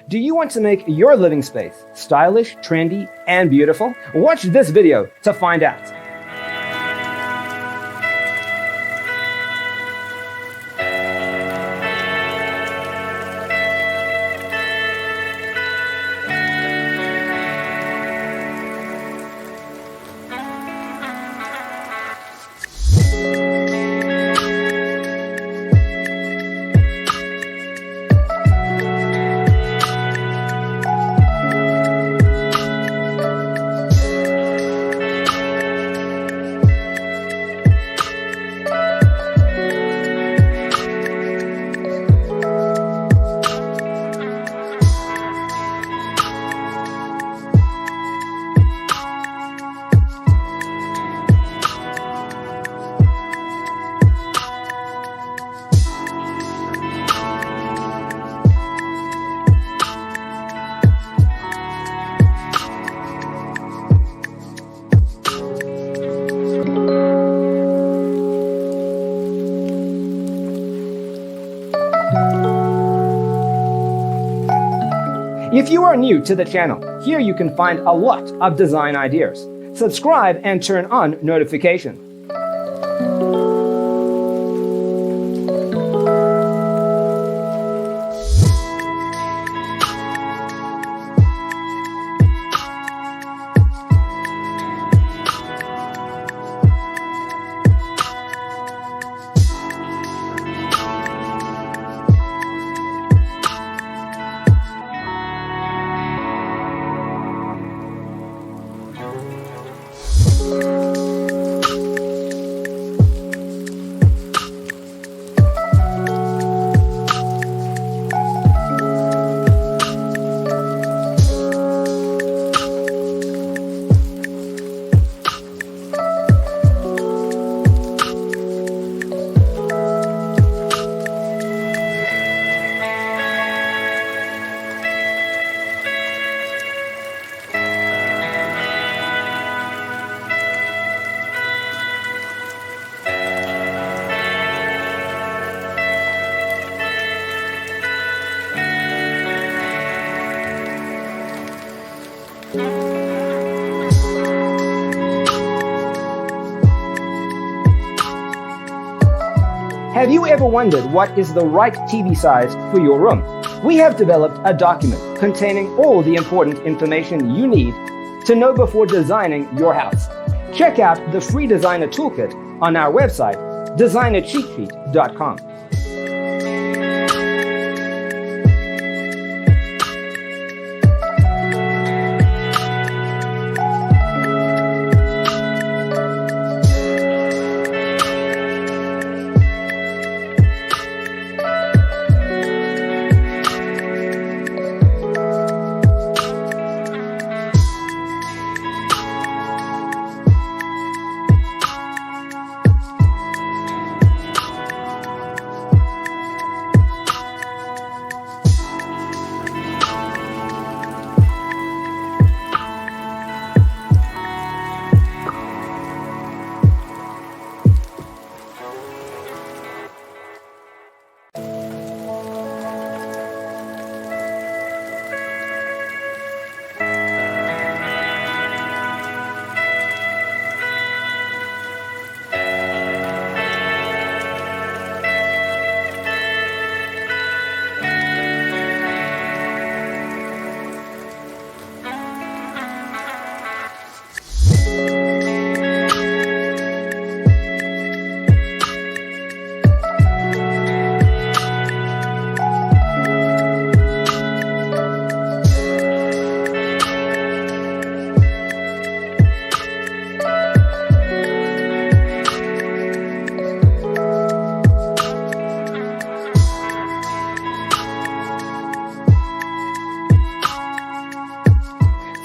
Do you want to make your living space stylish, trendy, and beautiful? Watch this video to find out. If you are new to the channel, here you can find a lot of design ideas. Subscribe and turn on notifications. Have you ever wondered what is the right TV size for your room? We have developed a document containing all the important information you need to know before designing your house. Check out the free designer toolkit on our website, designercheatsheet.com.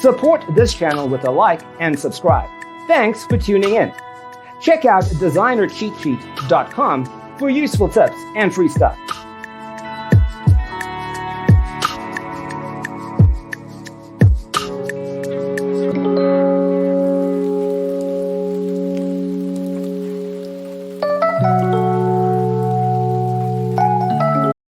Support this channel with a like and subscribe. Thanks for tuning in. Check out designercheatsheet.com for useful tips and free stuff.